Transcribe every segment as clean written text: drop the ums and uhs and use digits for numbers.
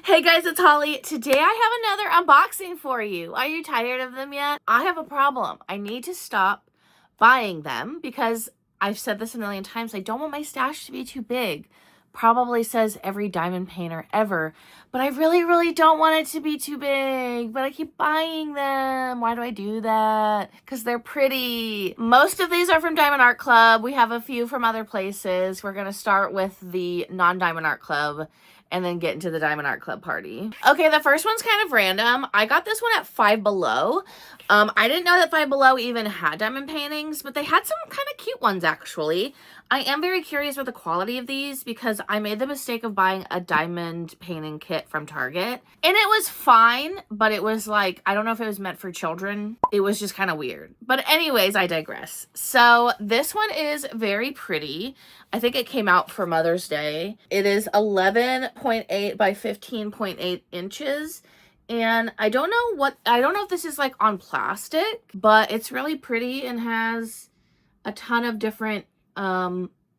Hey guys, it's Holly. Today I have another unboxing for you. Are you tired of them yet? I have a problem. I need to stop buying them because I've said this a million times. I don't want my stash to be too big. Probably says every diamond painter ever, but I really don't want it to be too big, but I keep buying them. Why do I do that? Because they're pretty. Most of these are from Diamond Art Club. We have a few from other places. We're going to start with the non-Diamond Art Club and then get into the Diamond Art Club party. Okay, the first one's kind of random. I got this one at Five Below. I didn't know that Five Below even had diamond paintings, but they had some kind of cute ones, actually. I am very curious with the quality of these because I made the mistake of buying a diamond painting kit from Target. And it was fine, but it was like, I don't know if it was meant for children. It was just kind of weird. But anyways, I digress. So this one is very pretty. I think it came out for Mother's Day. It is 11.8 by 15.8 inches. And I don't know if this is like on plastic, but it's really pretty and has a ton of different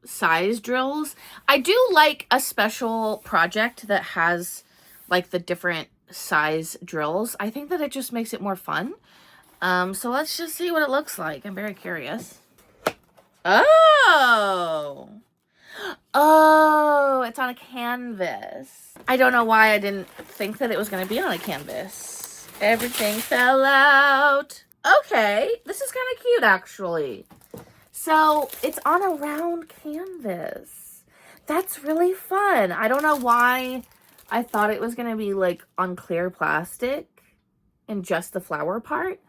size drills. I do like a special project that has like the different size drills. I think that it just makes it more fun. So let's just see what it looks like. I'm very curious. Oh, it's on a canvas. I don't know why I didn't think that it was going to be on a canvas. Everything fell out. Okay, this is kind of cute, actually. So it's on a round canvas. That's really fun. I don't know why I thought it was going to be like on clear plastic and just the flower part.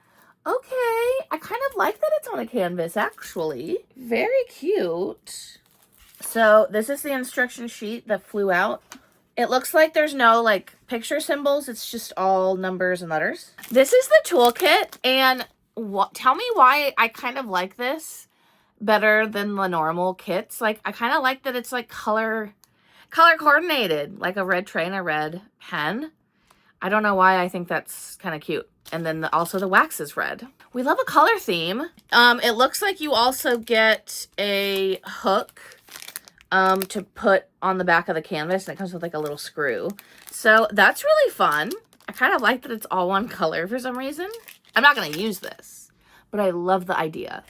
Okay, I kind of like that it's on a canvas, actually. Very cute. So this is the instruction sheet that flew out. It looks like there's no like picture symbols. It's just all numbers and letters. This is the toolkit, and tell me why I kind of like this better than the normal kits. Like, I kind of like that it's like color coordinated, like a red tray and a red pen. I don't know why I think that's kind of cute. And then also the wax is red. We love a color theme. It looks like you also get a hook to put on the back of the canvas, and it comes with like a little screw. So that's really fun. I kind of like that it's all one color for some reason. I'm not going to use this, but I love the idea.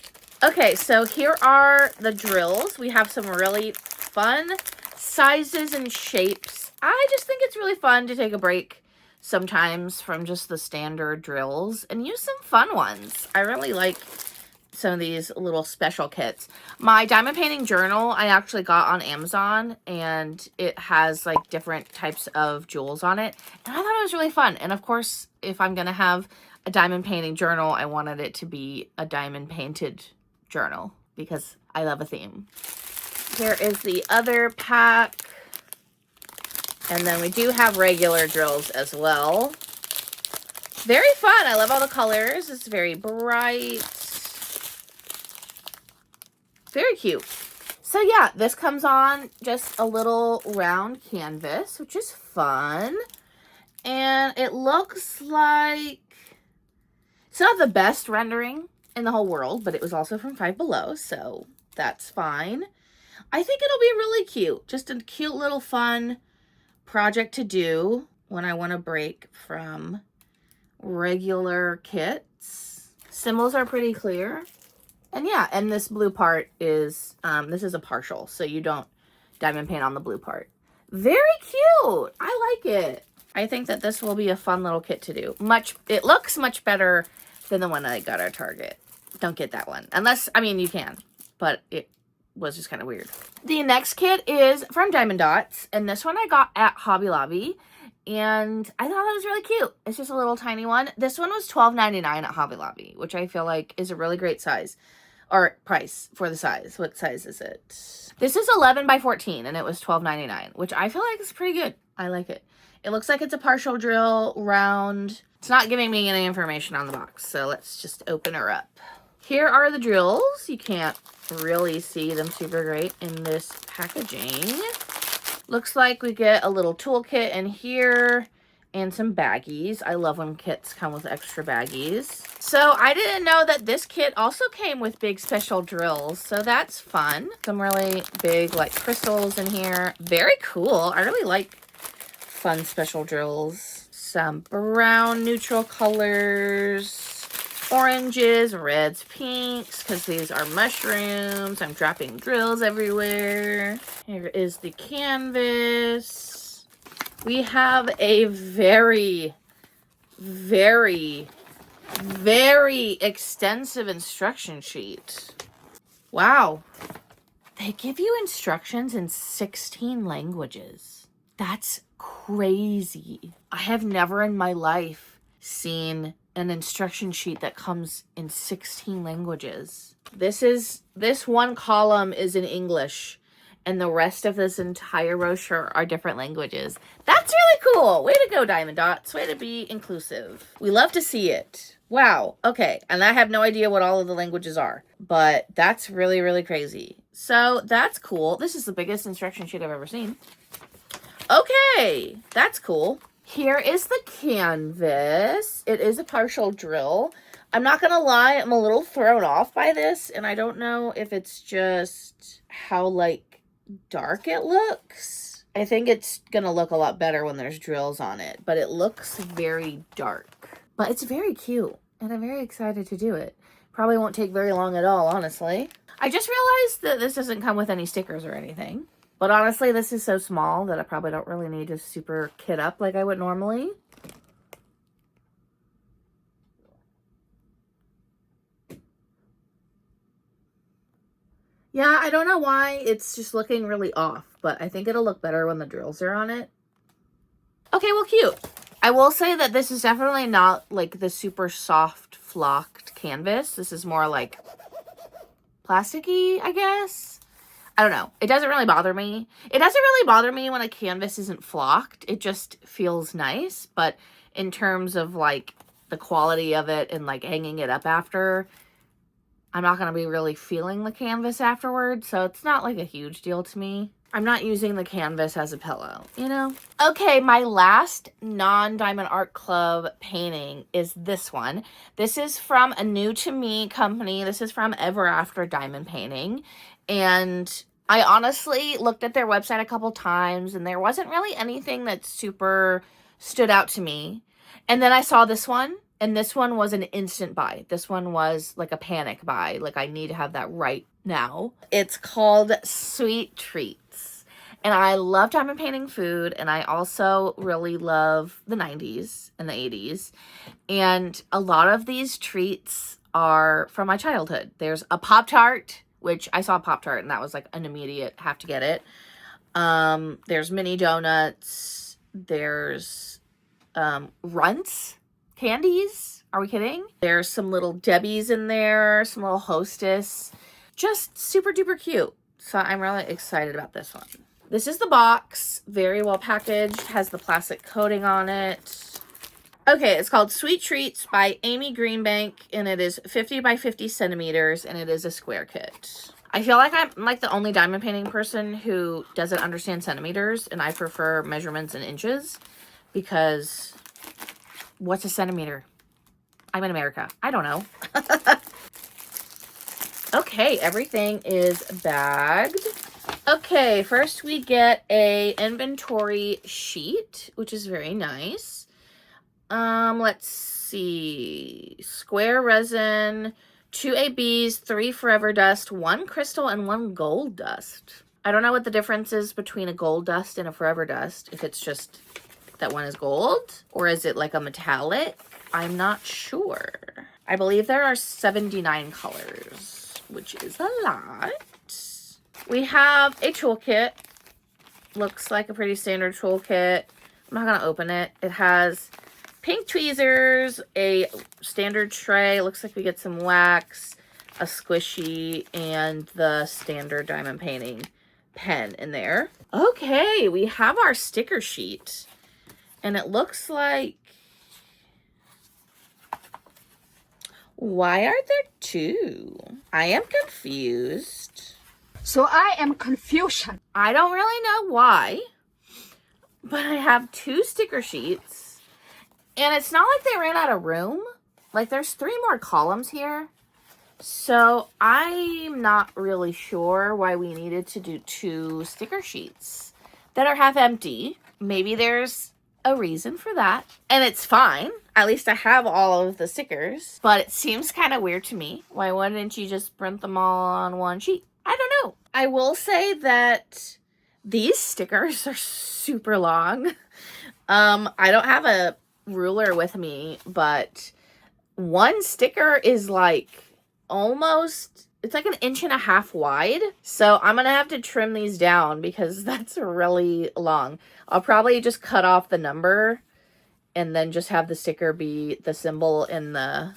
Okay, so here are the drills. We have some really fun sizes and shapes. I just think it's really fun to take a break sometimes from just the standard drills and use some fun ones. I really like some of these little special kits. My diamond painting journal I actually got on Amazon, and it has like different types of jewels on it, and I thought it was really fun. And of course, if I'm gonna have a diamond painting journal, I wanted it to be a diamond painted journal because I love a theme. Here is the other pack, and then we do have regular drills as well. Very fun. I love all the colors. It's very bright. Very cute. So yeah, this comes on just a little round canvas, which is fun. And it looks like it's not the best rendering in the whole world, but it was also from Five Below, so that's fine. I think it'll be really cute. Just a cute little fun project to do when I want to break from regular kits. Symbols are pretty clear. And yeah, and this blue part is, this is a partial, so you don't diamond paint on the blue part. Very cute. I like it. I think that this will be a fun little kit to do. It looks much better than the one I got at Target. Don't get that one. Unless, I mean, you can, but it was just kind of weird. The next kit is from Diamond Dots, and this one I got at Hobby Lobby, and I thought that was really cute. It's just a little tiny one. This one was $12.99 at Hobby Lobby, which I feel like is a really great size. Or price for the size. What size is it? This is 11 by 14, and it was $12.99, which I feel like is pretty good. I like it. It looks like it's a partial drill, round. It's not giving me any information on the box, so let's just open her up. Here are the drills. You can't really see them super great in this packaging. Looks like we get a little toolkit in here and some baggies. I love when kits come with extra baggies. So I didn't know that this kit also came with big special drills, so that's fun. Some really big like crystals in here. Very cool. I really like fun special drills. Some brown neutral colors, oranges, reds, pinks, because these are mushrooms. I'm dropping drills everywhere. Here is the canvas. We have a very, very, very extensive instruction sheet. Wow. They give you instructions in 16 languages. That's crazy. I have never in my life seen an instruction sheet that comes in 16 languages. This one column is in English, and the rest of this entire brochure are different languages. That's really cool. Way to go, Diamond Dots. Way to be inclusive. We love to see it. Wow. Okay. And I have no idea what all of the languages are, but that's really, really crazy. So that's cool. This is the biggest instruction sheet I've ever seen. Okay. That's cool. Here is the canvas. It is a partial drill. I'm not going to lie. I'm a little thrown off by this, and I don't know if it's just how, like, dark it looks. I think it's going to look a lot better when there's drills on it, but it looks very dark. But it's very cute, and I'm very excited to do it. Probably won't take very long at all, honestly. I just realized that this doesn't come with any stickers or anything. But honestly, this is so small that I probably don't really need to super kit up like I would normally. Yeah, I don't know why it's just looking really off, but I think it'll look better when the drills are on it. Okay, well, cute. I will say that this is definitely not like the super soft flocked canvas. This is more like plasticky, I guess. I don't know. It doesn't really bother me. It doesn't really bother me when a canvas isn't flocked. It just feels nice. But in terms of like the quality of it and like hanging it up after, I'm not going to be really feeling the canvas afterwards. So it's not like a huge deal to me. I'm not using the canvas as a pillow, you know? Okay, my last non-Diamond Art Club painting is this one. This is from a new to me company. This is from Ever After Diamond Painting. And I honestly looked at their website a couple times and there wasn't really anything that super stood out to me. And then I saw this one, and this one was an instant buy. This one was like a panic buy. Like, I need to have that right now. It's called Sweet Treats. And I love diamond painting food, and I also really love the 90s and the 80s. And a lot of these treats are from my childhood. There's a Pop-Tart, which I saw Pop-Tart, and that was like an immediate have to get it. There's mini donuts. There's Runts candies. Are we kidding? There's some little Debbies in there, some little Hostess. Just super duper cute. So I'm really excited about this one. This is the box. Very well packaged. Has the plastic coating on it. Okay, it's called Sweet Treats by Amy Greenbank, and it is 50 by 50 centimeters, and it is a square kit. I feel like I'm like the only diamond painting person who doesn't understand centimeters, and I prefer measurements in inches, because what's a centimeter? I'm in America. I don't know. Okay, everything is bagged. Okay, first we get a inventory sheet, which is very nice. Let's see. Square resin, 2 ABs, 3 forever dust, 1 crystal, and 1 gold dust. I don't know what the difference is between a gold dust and a forever dust. If it's just that one is gold, or is it like a metallic? I'm not sure. I believe there are 79 colors, which is a lot. We have a toolkit. Looks like a pretty standard toolkit. I'm not going to open it. It has pink tweezers, a standard tray. Looks like we get some wax, a squishy, and the standard diamond painting pen in there. Okay, we have our sticker sheet. And it looks like... Why are there 2? I am confused. So I am confusion. I don't really know why, but I have 2 sticker sheets, and it's not like they ran out of room. Like, there's 3 more columns here, so I'm not really sure why we needed to do 2 sticker sheets that are half empty. Maybe there's a reason for that. And it's fine. At least I have all of the stickers. But it seems kind of weird to me. Why wouldn't you just print them all on one sheet? I don't know. I will say that these stickers are super long. I don't have a ruler with me, but one sticker is like almost, it's like 1.5 inches wide. So I'm gonna have to trim these down because that's really long. I'll probably just cut off the number and then just have the sticker be the symbol in the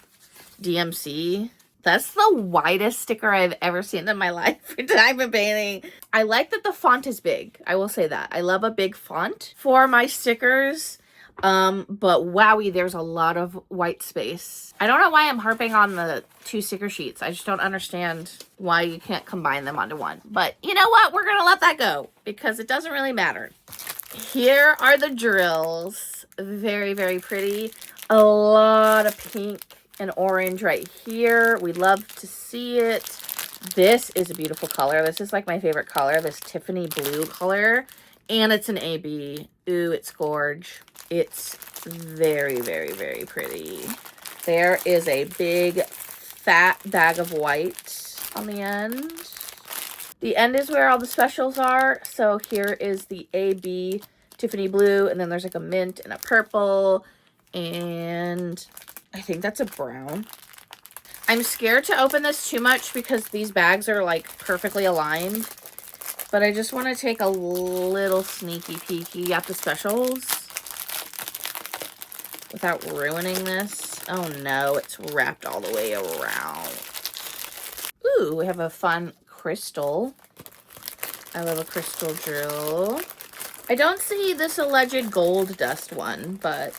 DMC. That's the widest sticker I've ever seen in my life for diamond painting. I like that the font is big. I will say that. I love a big font for my stickers. But wowie, there's a lot of white space. I don't know why I'm harping on the 2 sticker sheets. I just don't understand why you can't combine them onto one. But you know what? We're gonna let that go because it doesn't really matter. Here are the drills. Very, very pretty. A lot of pink and orange right here. We love to see it. This is a beautiful color. This is like my favorite color, this Tiffany blue color. And it's an AB. Ooh, it's gorge. It's very, very, very pretty. There is a big fat bag of white on the end. The end is where all the specials are. So here is the AB Tiffany blue, and then there's like a mint and a purple, and I think that's a brown. I'm scared to open this too much because these bags are like perfectly aligned, but I just want to take a little sneaky peeky at the specials without ruining this. Oh no, it's wrapped all the way around. Ooh, we have a fun crystal. I love a crystal drill. I don't see this alleged gold dust one, but...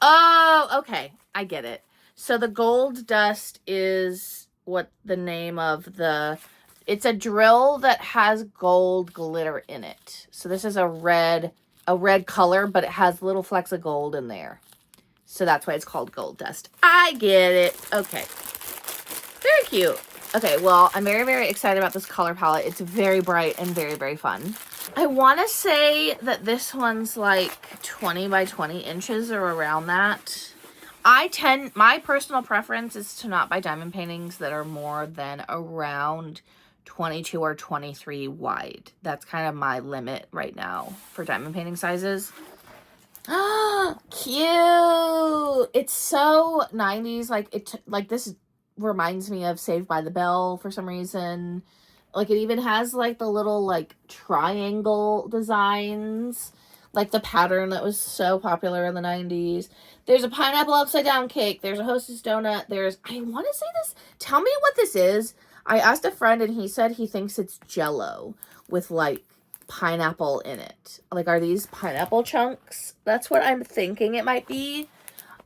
Oh, okay. I get it. So the gold dust is what the name of the... It's a drill that has gold glitter in it. So this is a red color, but it has little flecks of gold in there. So that's why it's called gold dust. I get it. Okay. Very cute. Okay, well, I'm very, very excited about this color palette. It's very bright and very, very fun. I want to say that this one's like 20 by 20 inches or around that. My personal preference is to not buy diamond paintings that are more than around 22 or 23 wide. That's kind of my limit right now for diamond painting sizes. Ah, cute! It's so 90s. Like this reminds me of Saved by the Bell for some reason. Like it even has like the little like triangle designs, like the pattern that was so popular in the 90s. There's a pineapple upside down cake. There's a Hostess donut. I want to say this. Tell me what this is. I asked a friend and he said he thinks it's Jell-O with like pineapple in it. Like, are these pineapple chunks? That's what I'm thinking it might be.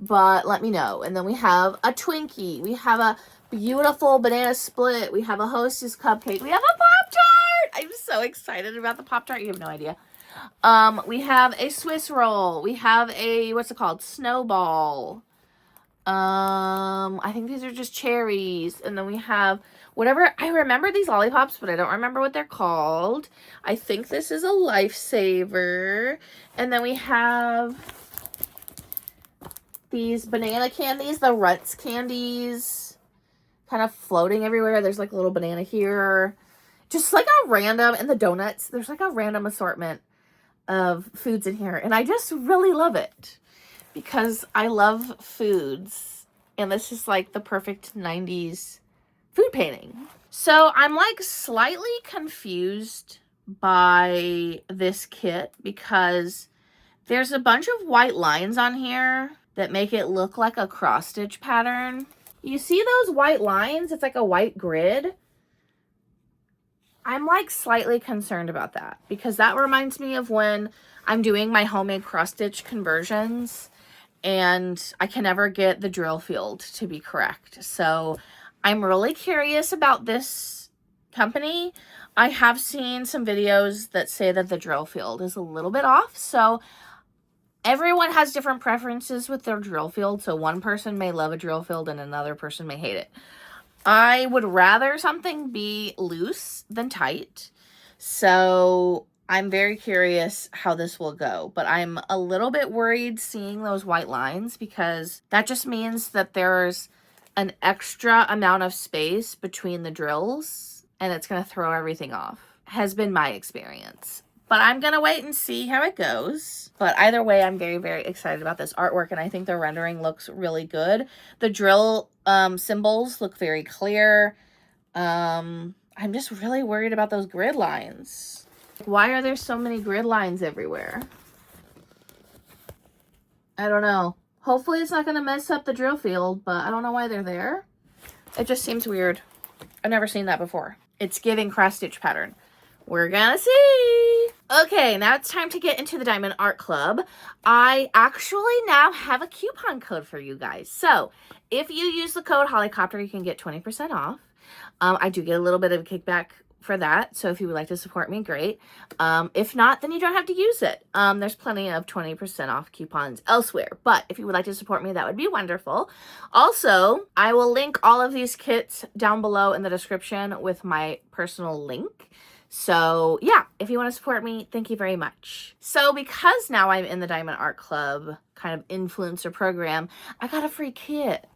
But let me know. And then we have a Twinkie. We have a beautiful banana split. We have a Hostess cupcake. We have a Pop-Tart. I'm so excited about the Pop-Tart. You have no idea. We have a Swiss roll. We have a, what's it called? Snowball. I think these are just cherries. And then we have whatever. I remember these lollipops, but I don't remember what they're called. I think this is a Lifesaver. And then we have these banana candies, the Ruts candies, kind of floating everywhere. There's like a little banana here. Just like a random, and the donuts, there's like a random assortment of foods in here. And I just really love it because I love foods. And this is like the perfect 90s food painting. So I'm like slightly confused by this kit because there's a bunch of white lines on here that make it look like a cross stitch pattern. You see those white lines? It's like a white grid. I'm like slightly concerned about that because that reminds me of when I'm doing my homemade cross stitch conversions and I can never get the drill field to be correct. So I'm really curious about this company. I have seen some videos that say that the drill field is a little bit off. So everyone has different preferences with their drill field. So one person may love a drill field and another person may hate it. I would rather something be loose than tight. So I'm very curious how this will go, but I'm a little bit worried seeing those white lines because that just means that there's an extra amount of space between the drills and it's going to throw everything off. Has been my experience. But I'm going to wait and see how it goes. But either way, I'm very, very excited about this artwork, and I think the rendering looks really good. The drill symbols look very clear. I'm just really worried about those grid lines. Why are there so many grid lines everywhere? I don't know. Hopefully it's not going to mess up the drill field, but I don't know why they're there. It just seems weird. I've never seen that before. It's giving cross stitch pattern. We're gonna see. Okay, now it's time to get into the Diamond Art Club. I actually now have a coupon code for you guys. So if you use the code HOLLYCOPTER, you can get 20% off. I do get a little bit of a kickback for that, so if you would like to support me, great. If not, then you don't have to use it. There's plenty of 20% off coupons elsewhere, but if you would like to support me, that would be wonderful. Also, I will link all of these kits down below in the description with my personal link. So yeah, if you want to support me, thank you very much. So because now I'm in the Diamond Art Club kind of influencer program, I got a free kit.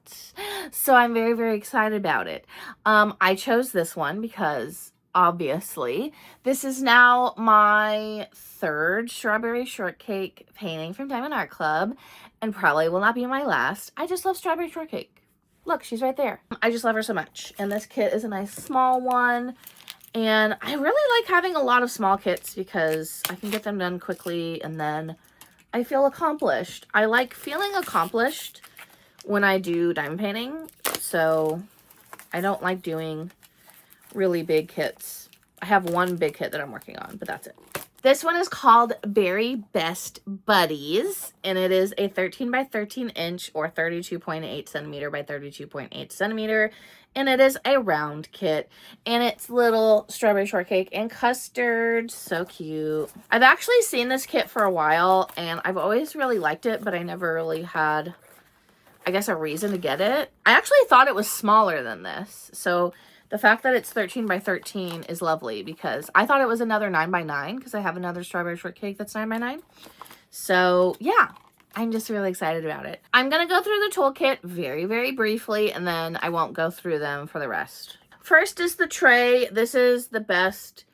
So I'm very, very excited about it. I chose this one because obviously this is now my third strawberry shortcake painting from Diamond Art Club and probably will not be my last. I just love strawberry shortcake. Look, she's right there. I just love her so much. And this kit is a nice small one. And I really like having a lot of small kits because I can get them done quickly and then I feel accomplished. I like feeling accomplished when I do diamond painting, so I don't like doing really big kits. I have one big kit that I'm working on, but that's it. This one is called Berry Best Buddies, and it is a 13 by 13 inch or 32.8 centimeter by 32.8 centimeter, and it is a round kit, and it's little strawberry shortcake and custard. So cute. I've actually seen this kit for a while, and I've always really liked it, but I never really had, I guess, a reason to get it. I actually thought it was smaller than this, so the fact that it's 13 by 13 is lovely because I thought it was another 9 by 9 because I have another strawberry shortcake that's 9 by 9. So yeah, I'm just really excited about it. I'm going to go through the toolkit very, very briefly, and then I won't go through them for the rest. First is the tray. This is the best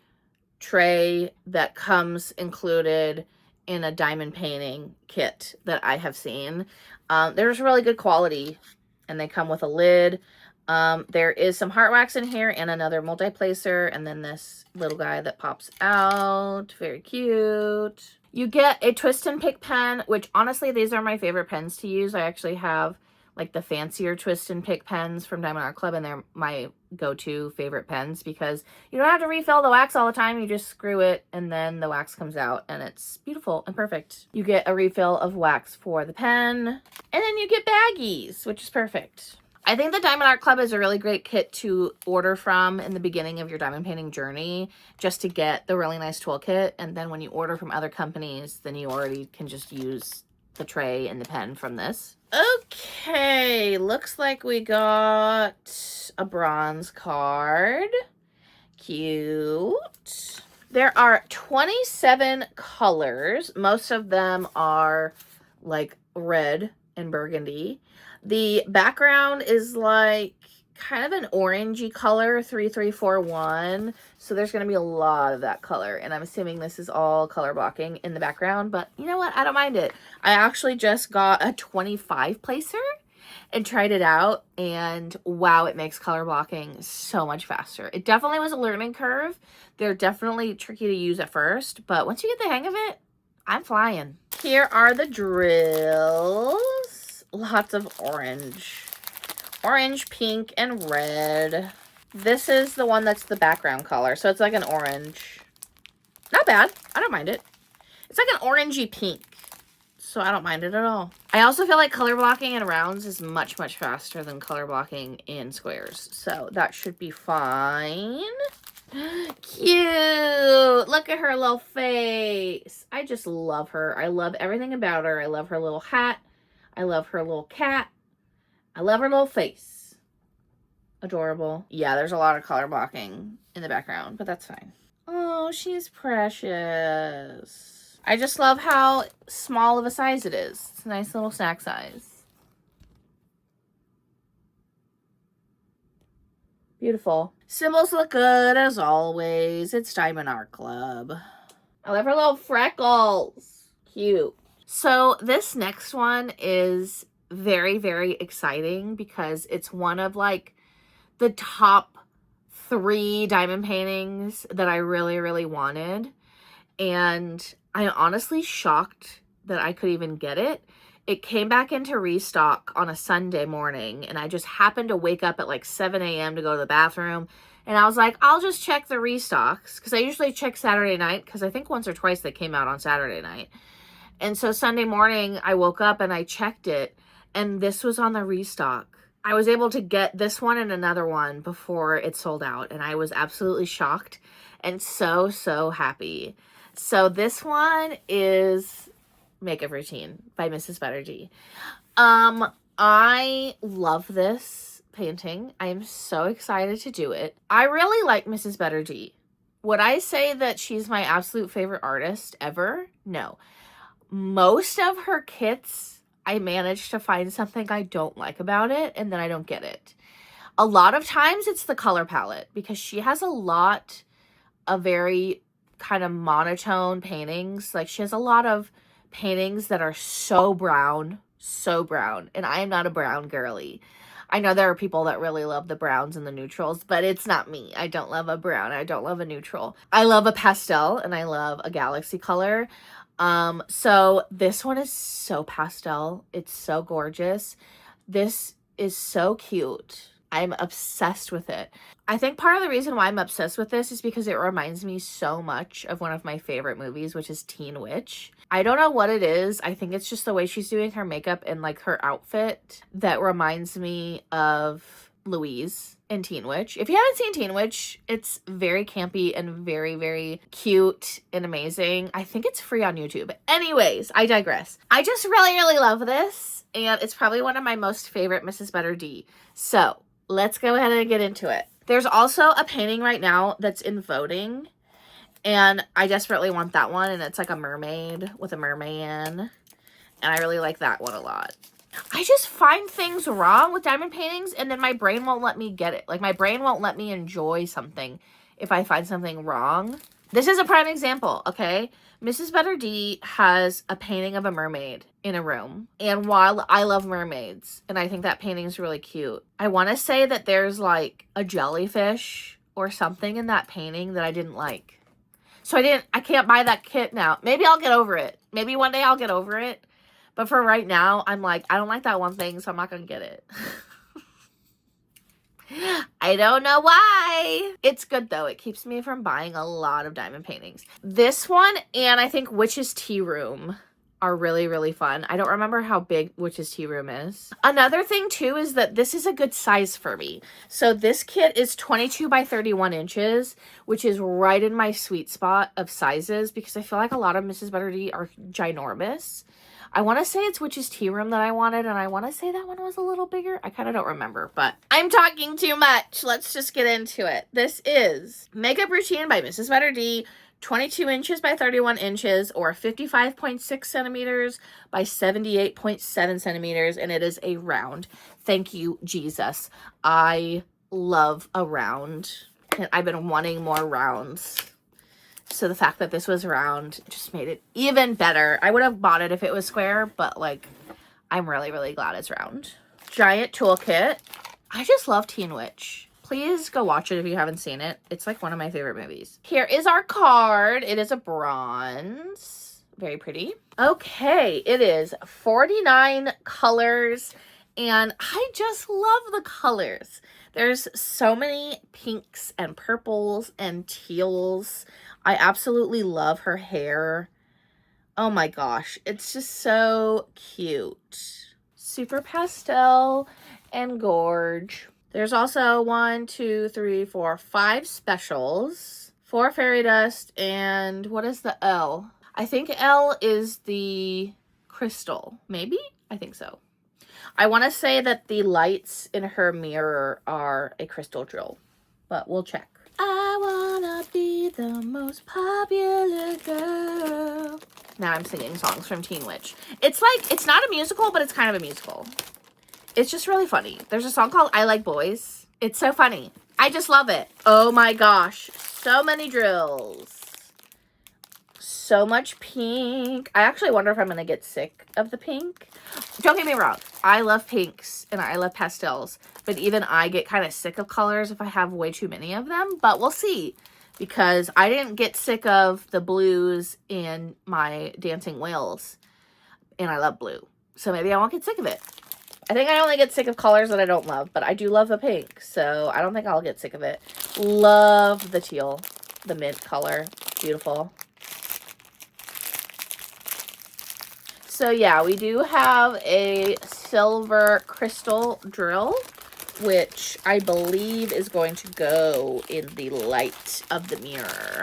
tray that comes included in a diamond painting kit that I have seen. There's really good quality, and they come with a lid. There is some heart wax in here and another multi-placer, and then this little guy that pops out. Very cute. You get a twist and pick pen, which honestly, these are my favorite pens to use. I actually have like the fancier twist and pick pens from Diamond Art Club, and they're my go-to favorite pens because you don't have to refill the wax all the time. You just screw it and then the wax comes out and it's beautiful and perfect. You get a refill of wax for the pen, and then you get baggies, which is perfect. I think the Diamond Art Club is a really great kit to order from in the beginning of your diamond painting journey, just to get the really nice toolkit. And then when you order from other companies, then you already can just use the tray and the pen from this. Okay, looks like we got a bronze card. Cute. There are 27 colors. Most of them are like red and burgundy. The background is like kind of an orangey color, 3341. So there's going to be a lot of that color. And I'm assuming this is all color blocking in the background. But you know what? I don't mind it. I actually just got a 25 placer and tried it out. And wow, it makes color blocking so much faster. It definitely was a learning curve. They're definitely tricky to use at first. But once you get the hang of it, I'm flying. Here are the drills. Lots of orange, pink, and red. This is the one that's the background color, so it's like an orange. Not bad. I don't mind it. It's like an orangey pink, so I don't mind it at all. I also feel like color blocking in rounds is much, much faster than color blocking in squares, so that should be fine. Cute. Look at her little face. I just love her. I love everything about her. I love her little hat. I love her little cat. I love her little face. Adorable. Yeah, there's a lot of color blocking in the background, but that's fine. Oh, she's precious. I just love how small of a size it is. It's a nice little snack size. Beautiful. Symbols look good as always. It's Diamond Art Club. I love her little freckles. Cute. So this next one is very, very exciting because it's one of like the top 3 diamond paintings that I really, really wanted. And I'm honestly shocked that I could even get it. It came back into restock on a Sunday morning, and I just happened to wake up at like 7 a.m. to go to the bathroom. And I was like, I'll just check the restocks, because I usually check Saturday night, because I think once or twice they came out on Saturday night. And so Sunday morning, I woke up and I checked it, and this was on the restock. I was able to get this one and another one before it sold out, and I was absolutely shocked and so, so happy. So this one is Makeup Routine by Mrs. Bettergy. I love this painting. I am so excited to do it. I really like Mrs. Bettergy. Would I say that she's my absolute favorite artist ever? No. Most of her kits, I managed to find something I don't like about it, and then I don't get it. A lot of times it's the color palette, because she has a lot of very kind of monotone paintings. Like, she has a lot of paintings that are so brown, and I am not a brown girly. I know there are people that really love the browns and the neutrals, but it's not me. I don't love a brown. I don't love a neutral. I love a pastel, and I love a galaxy color. So this one is so pastel. It's so gorgeous. This is so cute. I'm obsessed with it. I think part of the reason why I'm obsessed with this is because it reminds me so much of one of my favorite movies, which is Teen Witch. I don't know what it is. I think it's just the way she's doing her makeup and like her outfit that reminds me of Louise in Teen Witch. If you haven't seen Teen Witch, it's very campy and very, very cute and amazing. I think it's free on YouTube. Anyways, I digress. I just really, really love this, and it's probably one of my most favorite Mrs. Bettergy. So let's go ahead and get into it. There's also a painting right now that's in voting, and I desperately want that one, and it's like a mermaid with a merman, and I really like that one a lot. I just find things wrong with diamond paintings, and then my brain won't let me get it. Like, my brain won't let me enjoy something if I find something wrong. This is a prime example, okay? Mrs. Betterdy has a painting of a mermaid in a room. And while I love mermaids, and I think that painting is really cute, I want to say that there's like a jellyfish or something in that painting that I didn't like. So I can't buy that kit now. Maybe I'll get over it. Maybe one day I'll get over it. But for right now, I'm like, I don't like that one thing, so I'm not going to get it. I don't know why. It's good, though. It keeps me from buying a lot of diamond paintings. This one and I think Witch's Tea Room are really, really fun. I don't remember how big Witch's Tea Room is. Another thing, too, is that this is a good size for me. So this kit is 22 by 31 inches, which is right in my sweet spot of sizes, because I feel like a lot of Mrs. Betterdy are ginormous. I want to say it's Witch's Tea Room that I wanted, and I want to say that one was a little bigger. I kind of don't remember, but I'm talking too much. Let's just get into it. This is Makeup Routine by Mrs. Betterdy, 22 inches by 31 inches, or 55.6 centimeters by 78.7 centimeters, and it is a round. Thank you, Jesus. I love a round, and I've been wanting more rounds. So the fact that this was round just made it even better. I would have bought it if it was square, but like, I'm really, really glad it's round. Giant toolkit. I just love Teen Witch. Please go watch it if you haven't seen it. It's like one of my favorite movies. Here is our card. It is a bronze. Very pretty. Okay, it is 49 colors, and I just love the colors. There's so many pinks and purples and teals. I absolutely love her hair. Oh my gosh, it's just so cute. Super pastel and gorge. There's also 1, 2, 3, 4, 5 specials. 4 fairy dust, and what is the L? I think L is the crystal. Maybe? I think so. I want to say that the lights in her mirror are a crystal drill, but we'll check. I want wanna be the most popular girl. Now I'm singing songs from Teen Witch. It's like, it's not a musical, but it's kind of a musical. It's just really funny. There's a song called I Like Boys. It's so funny. I just love it. Oh my gosh. So many drills. So much pink. I actually wonder if I'm going to get sick of the pink. Don't get me wrong. I love pinks and I love pastels. But even I get kind of sick of colors if I have way too many of them. But we'll see. Because I didn't get sick of the blues in my Dancing Whales. And I love blue. So maybe I won't get sick of it. I think I only get sick of colors that I don't love. But I do love the pink. So I don't think I'll get sick of it. Love the teal. The mint color. Beautiful. So yeah, we do have a silver crystal drill, which I believe is going to go in the light of the mirror.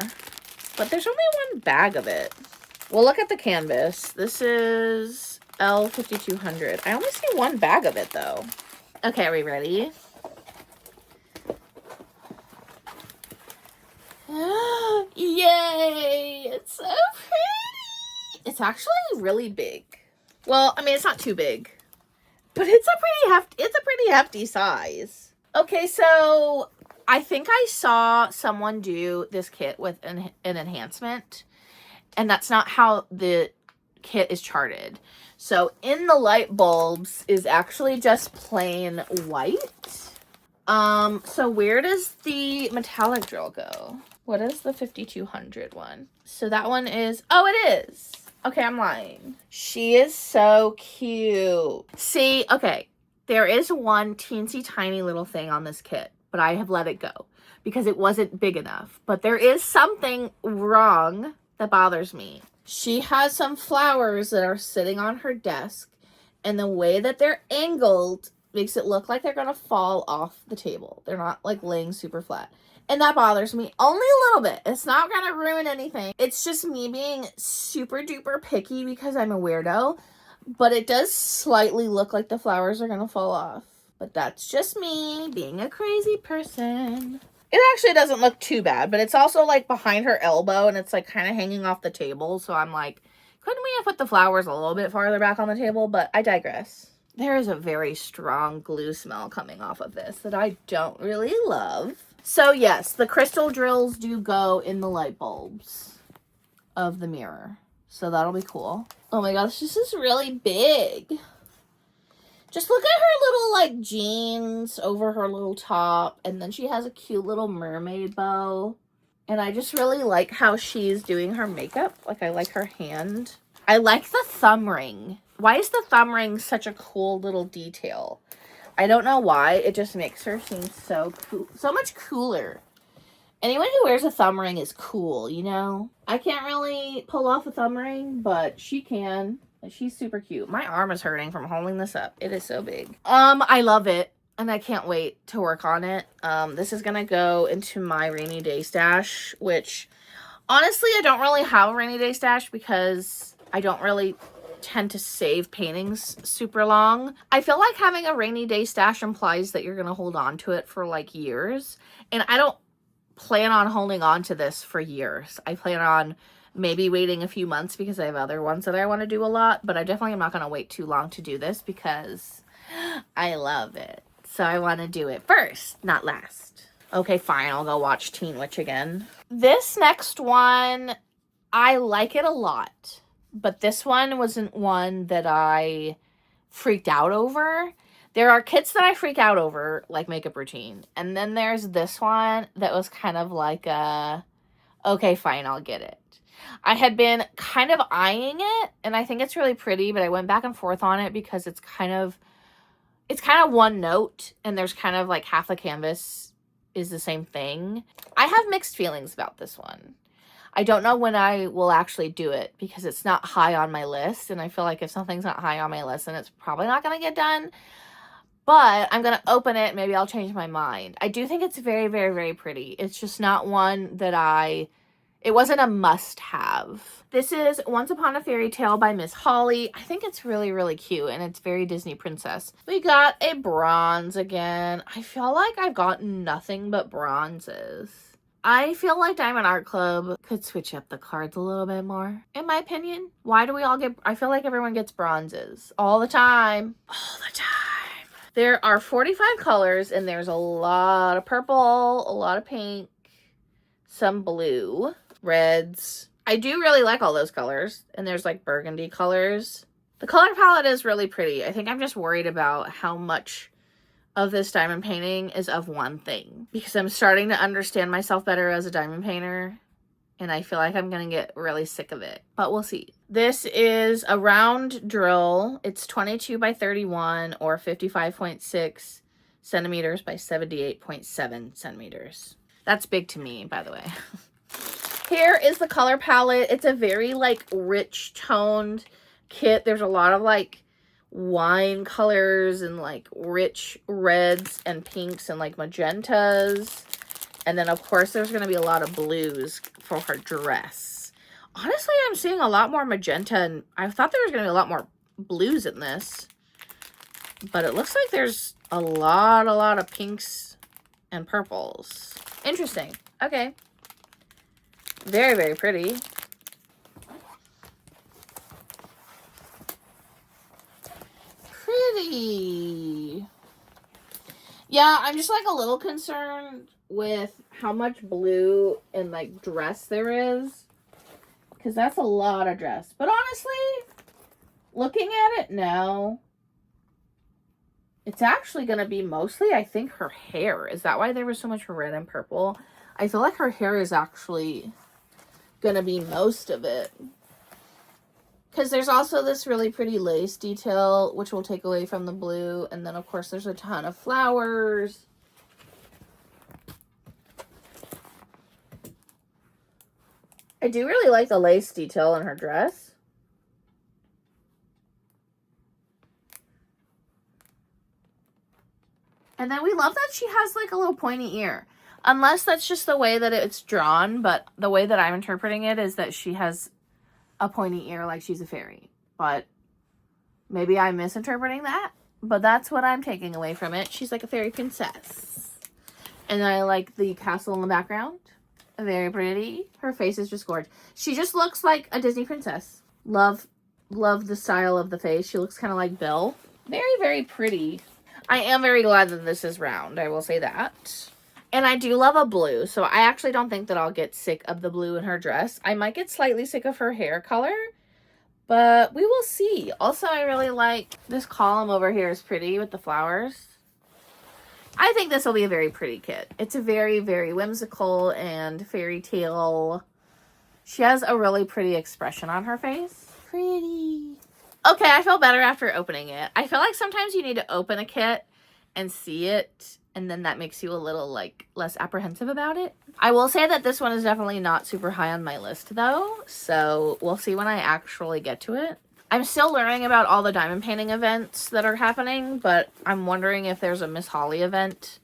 But there's only one bag of it. We'll look at the canvas. This is L5200. I only see one bag of it though. Okay, are we ready? Yay! It's so pretty! It's actually really big. Well, I mean, it's not too big, but it's a pretty hefty size. Okay, so I think I saw someone do this kit with an enhancement, and that's not how the kit is charted. So in the light bulbs is actually just plain white. So where does the metallic drill go? What is the 5200 one? So that one is, oh, it is. Okay, I'm lying. She is so cute. See, okay, there is one teensy tiny little thing on this kit, but I have let it go because it wasn't big enough. But there is something wrong that bothers me. She has some flowers that are sitting on her desk, and the way that they're angled makes it look like they're gonna fall off the table. They're not like laying super flat. And that bothers me only a little bit. It's not going to ruin anything. It's just me being super duper picky because I'm a weirdo. But it does slightly look like the flowers are going to fall off. But that's just me being a crazy person. It actually doesn't look too bad. But it's also like behind her elbow and it's like kind of hanging off the table. So I'm like, couldn't we have put the flowers a little bit farther back on the table? But I digress. There is a very strong glue smell coming off of this that I don't really love. So yes, the crystal drills do go in the light bulbs of the mirror. So that'll be cool. Oh my gosh, this is really big. Just look at her little like jeans over her little top. And then she has a cute little mermaid bow. And I just really like how she's doing her makeup. Like I like her hand. I like the thumb ring. Why is the thumb ring such a cool little detail? I don't know why. It just makes her seem so cool, so much cooler. Anyone who wears a thumb ring is cool, you know? I can't really pull off a thumb ring, but she can. And she's super cute. My arm is hurting from holding this up. It is so big. I love it. And I can't wait to work on it. This is going to go into my rainy day stash, which honestly, I don't really have a rainy day stash because I don't really tend to save paintings super long. I feel like having a rainy day stash implies that you're going to hold on to it for like years. And I don't plan on holding on to this for years. I plan on maybe waiting a few months because I have other ones that I want to do a lot. But I definitely am not going to wait too long to do this because I love it. So I want to do it first, not last. Okay, fine. I'll go watch Teen Witch again. This next one, I like it a lot. But this one wasn't one that I freaked out over. There are kits that I freak out over, like makeup routine. And then there's this one that was kind of like a, okay, fine, I'll get it. I had been kind of eyeing it, and I think it's really pretty, but I went back and forth on it because it's kind of one note, and there's kind of like half the canvas is the same thing. I have mixed feelings about this one. I don't know when I will actually do it because it's not high on my list. And I feel like if something's not high on my list, then it's probably not going to get done. But I'm going to open it. Maybe I'll change my mind. I do think it's very, very, very pretty. It's just not one that it wasn't a must-have. This is Once Upon a Fairy Tale by Miss Holly. I think it's really, really cute. And it's very Disney princess. We got a bronze again. I feel like I've gotten nothing but bronzes. I feel like Diamond Art Club could switch up the cards a little bit more, in my opinion. Why do we all get, I feel like everyone gets bronzes all the time. All the time. There are 45 colors and there's a lot of purple, a lot of pink, some blue, reds. I do really like all those colors. And there's like burgundy colors. The color palette is really pretty. I think I'm just worried about how much of this diamond painting is of one thing, because I'm starting to understand myself better as a diamond painter, and I feel like I'm gonna get really sick of it, but we'll see. This is a round drill. It's 22 by 31 or 55.6 centimeters by 78.7 centimeters. That's big to me, by the way. Here is the color palette. It's a very like rich toned kit. There's a lot of like wine colors and like rich reds and pinks and like magentas. And then of course there's going to be a lot of blues for her dress. Honestly, I'm seeing a lot more magenta, and I thought there was going to be a lot more blues in this. But it looks like there's a lot of pinks and purples. Interesting. Okay. Very, very pretty. Pretty. Yeah, I'm just like a little concerned with how much blue and like dress there is, because that's a lot of dress. But honestly, looking at it now, it's actually going to be mostly, I think, her hair. Is that why there was so much red and purple? I feel like her hair is actually going to be most of it. Because there's also this really pretty lace detail, which will take away from the blue. And then, of course, there's a ton of flowers. I do really like the lace detail in her dress. And then we love that she has like a little pointy ear. Unless that's just the way that it's drawn. But the way that I'm interpreting it is that she has a pointy ear like she's a fairy. But maybe I'm misinterpreting that. But that's what I'm taking away from it. She's like a fairy princess. And I like the castle in the background. Very pretty. Her face is just gorgeous. She just looks like a Disney princess. Love the style of the face. She looks kind of like Belle. Very, very pretty. I am very glad that this is round. I will say that. And I do love a blue. So I actually don't think that I'll get sick of the blue in her dress. I might get slightly sick of her hair color. But we will see. Also, I really like this column over here is pretty with the flowers. I think this will be a very pretty kit. It's a very, very whimsical and fairy tale. She has a really pretty expression on her face. Pretty. Okay, I feel better after opening it. I feel like sometimes you need to open a kit and see it, and then that makes you a little, like, less apprehensive about it. I will say that this one is definitely not super high on my list, though, so we'll see when I actually get to it. I'm still learning about all the diamond painting events that are happening, but I'm wondering if there's a Miss Holly event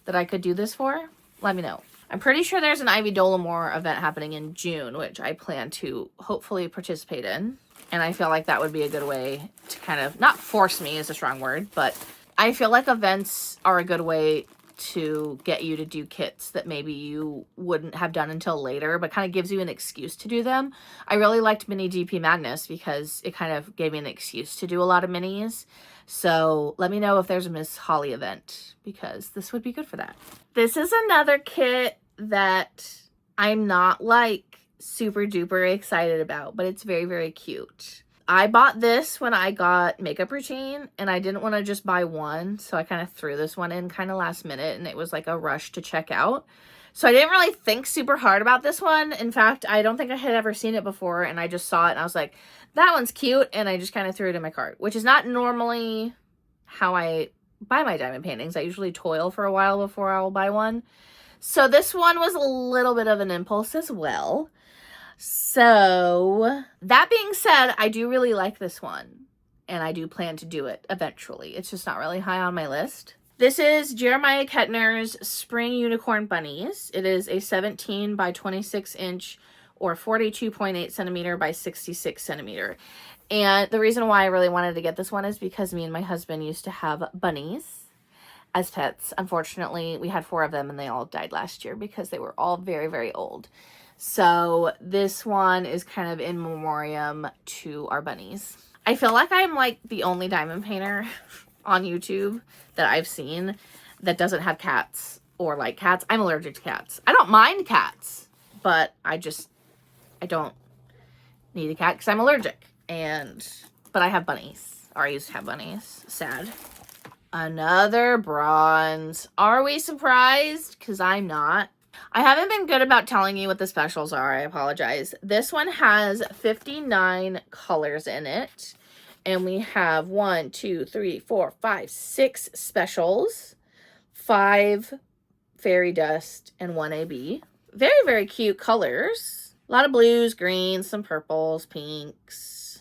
that I could do this for. Let me know. I'm pretty sure there's an Ivy Dollamore event happening in June, which I plan to hopefully participate in. And I feel like that would be a good way to kind of, not force me is a strong word, but I feel like events are a good way to get you to do kits that maybe you wouldn't have done until later, but kind of gives you an excuse to do them. I really liked Mini GP Magnus because it kind of gave me an excuse to do a lot of minis. So let me know if there's a Miss Holly event, because this would be good for that. This is another kit that I'm not like super duper excited about, but it's very, very cute. I bought this when I got Makeup Routine, and I didn't want to just buy one, so I kind of threw this one in kind of last minute, and it was like a rush to check out. So I didn't really think super hard about this one. In fact, I don't think I had ever seen it before, and I just saw it, and I was like, that one's cute, and I just kind of threw it in my cart, which is not normally how I buy my diamond paintings. I usually toil for a while before I'll buy one. So this one was a little bit of an impulse as well. So, that being said, I do really like this one, and I do plan to do it eventually. It's just not really high on my list. This is Jeremiah Kettner's Spring Unicorn Bunnies. It is a 17 by 26 inch or 42.8 centimeter by 66 centimeter. And the reason why I really wanted to get this one is because me and my husband used to have bunnies. as pets. Unfortunately, we had 4 of them and they all died last year because they were all very, very old. So this one is kind of in memoriam to our bunnies. I feel like I'm like the only diamond painter on YouTube that I've seen that doesn't have cats or like cats. I'm allergic to cats. I don't mind cats, but I don't need a cat because I'm allergic. But I have bunnies, or I used to have bunnies. Sad. Another bronze. Are we surprised? Because I'm not. I haven't been good about telling you what the specials are. I apologize. This one has 59 colors in it. And we have 1, 2, 3, 4, 5, 6 specials. 5 fairy dust and 1 AB. Very, very cute colors. A lot of blues, greens, some purples, pinks.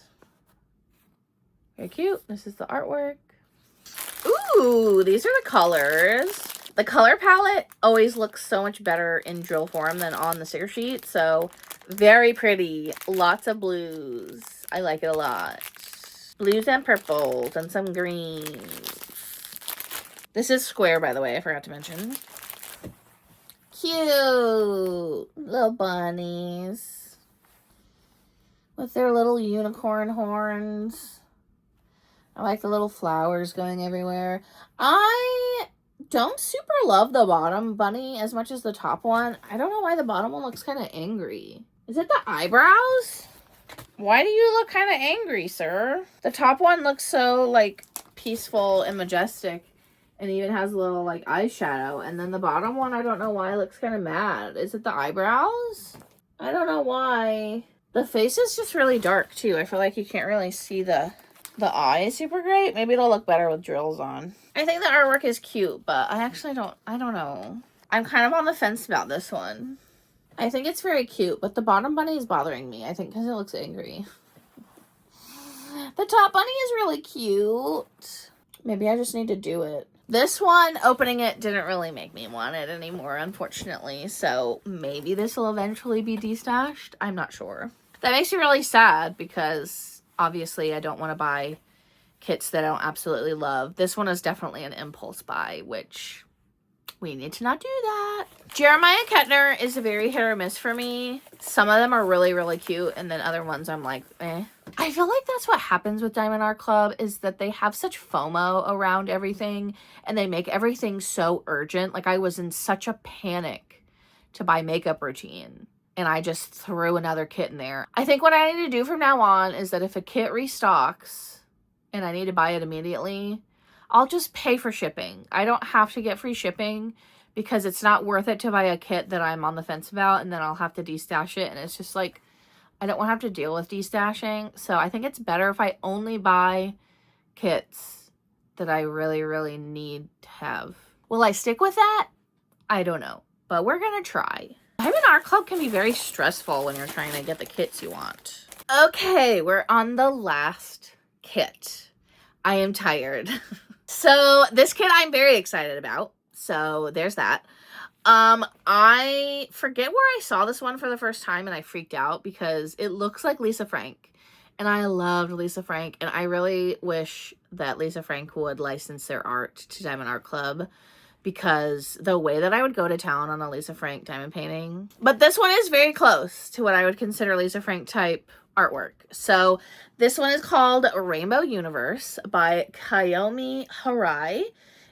Very cute. This is the artwork. Ooh, these are the colors. The color palette always looks so much better in drill form than on the sticker sheet. So, very pretty. Lots of blues. I like it a lot. Blues and purples and some greens. This is square, by the way. I forgot to mention. Cute little bunnies with their little unicorn horns. I like the little flowers going everywhere. I don't super love the bottom bunny as much as the top one. I don't know why the bottom one looks kind of angry. Is it the eyebrows? Why do you look kind of angry, sir? The top one looks so, like, peaceful and majestic. And even has a little, like, eyeshadow. And then the bottom one, I don't know why, looks kind of mad. Is it the eyebrows? I don't know why. The face is just really dark, too. I feel like you can't really see the eyes super great. Maybe it'll look better with drills on. I think the artwork is cute, but I don't know. I'm kind of on the fence about this one. I think it's very cute, but the bottom bunny is bothering me. I think because it looks angry. The top bunny is really cute. Maybe I just need to do it. This one, opening it didn't really make me want it anymore, unfortunately. So maybe this will eventually be destashed. I'm not sure. That makes me really sad because obviously I don't want to buy kits that I don't absolutely love. This one is definitely an impulse buy, which we need to not do that. Jeremiah Kettner is a very hit or miss for me. Some of them are really, really cute, and then other ones I'm like, eh. I feel like that's what happens with Diamond Art Club, is that they have such FOMO around everything, and they make everything so urgent. Like, I was in such a panic to buy makeup routine, and I just threw another kit in there. I think what I need to do from now on is that if a kit restocks, and I need to buy it immediately, I'll just pay for shipping. I don't have to get free shipping because it's not worth it to buy a kit that I'm on the fence about and then I'll have to destash it. And it's just like, I don't want to have to deal with destashing. So I think it's better if I only buy kits that I really, really need to have. Will I stick with that? I don't know, but we're going to try. Diamond Art Club can be very stressful when you're trying to get the kits you want. Okay, we're on the last kit. I am tired. So this kit I'm very excited about. So there's that. I forget where I saw this one for the first time and I freaked out because it looks like Lisa Frank. And I loved Lisa Frank. And I really wish that Lisa Frank would license their art to Diamond Art Club, because the way that I would go to town on a Lisa Frank diamond painting. But this one is very close to what I would consider Lisa Frank type artwork. So this one is called Rainbow Universe by Kayomi Harai.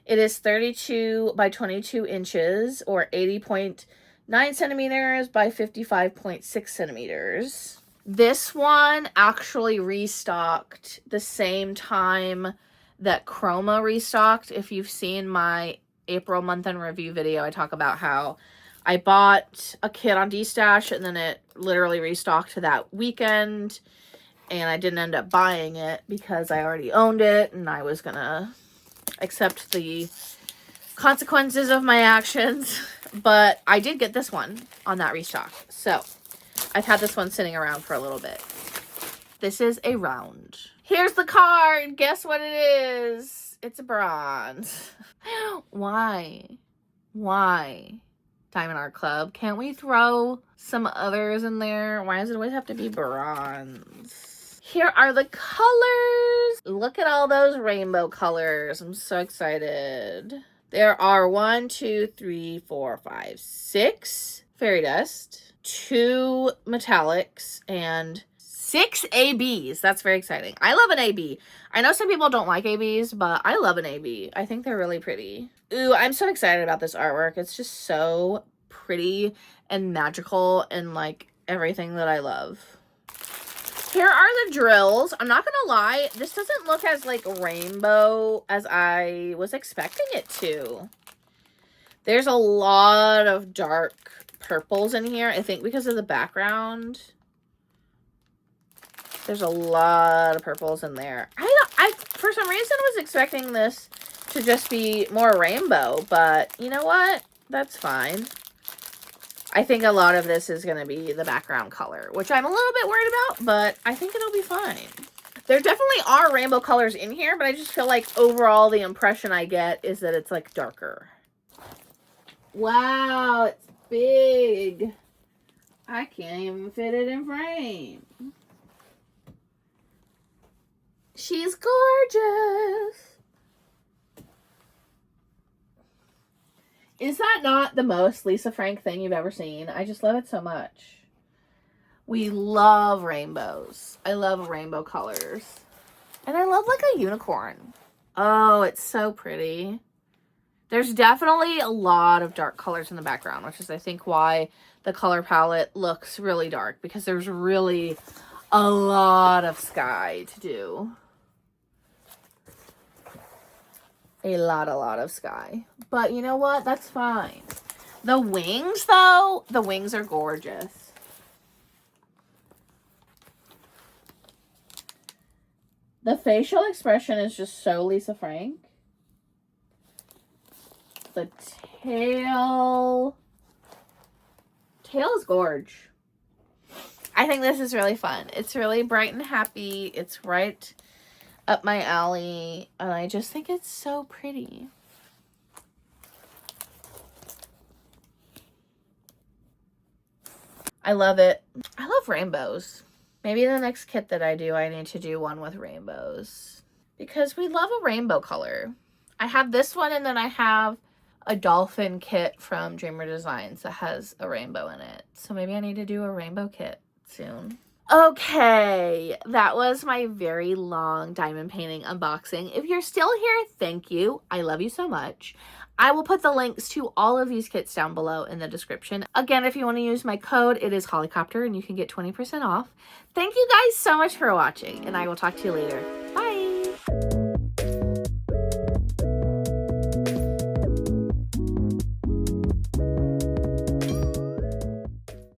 It is 32 by 22 inches or 80.9 centimeters by 55.6 centimeters. This one actually restocked the same time that Chroma restocked. If you've seen my April month in review video, I talk about how I bought a kit on Destash and then it literally restocked that weekend, and I didn't end up buying it because I already owned it and I was gonna accept the consequences of my actions. But I did get this one on that restock, so I've had this one sitting around for a little bit. This is a round. Here's the card. Guess what it is? It's a bronze. Why? Diamond Art Club. Can't we throw some others in there? Why does it always have to be bronze? Here are the colors. Look at all those rainbow colors. I'm so excited. There are 1, 2, 3, 4, 5, 6 fairy dust, 2 metallics, and 6 ABs. That's very exciting. I love an AB. I know some people don't like ABs, but I love an AB. I think they're really pretty. Ooh, I'm so excited about this artwork. It's just so pretty and magical and like everything that I love. Here are the drills. I'm not gonna lie, this doesn't look as like rainbow as I was expecting it to. There's a lot of dark purples in here, I think because of the background. There's a lot of purples in there. I for some reason was expecting this to just be more rainbow, but you know what? That's fine. I think a lot of this is going to be the background color, which I'm a little bit worried about, but I think it'll be fine. There definitely are rainbow colors in here, but I just feel like overall the impression I get is that it's like darker. Wow, it's big. I can't even fit it in frame. She's gorgeous. Is that not the most Lisa Frank thing you've ever seen? I just love it so much. We love rainbows. I love rainbow colors. And I love like a unicorn. Oh, it's so pretty. There's definitely a lot of dark colors in the background, which is I think why the color palette looks really dark, because there's really a lot of sky to do. A lot of sky. But you know what? That's fine. The wings, though, the wings are gorgeous. The facial expression is just so Lisa Frank. The tail is gorge. I think this is really fun. It's really bright and happy. It's right up my alley, and I just think it's so pretty. I love it. I love rainbows. Maybe the next kit that I do, I need to do one with rainbows, because we love a rainbow color. I have this one, and then I have a dolphin kit from Dreamer Designs that has a rainbow in it. So maybe I need to do a rainbow kit soon. Okay, that was my very long diamond painting unboxing. If you're still here, thank you. I love you so much. I will put the links to all of these kits down below in the description. Again, if you want to use my code, it is Hollycopter, and you can get 20% off. Thank you guys so much for watching, and I will talk to you later. Bye!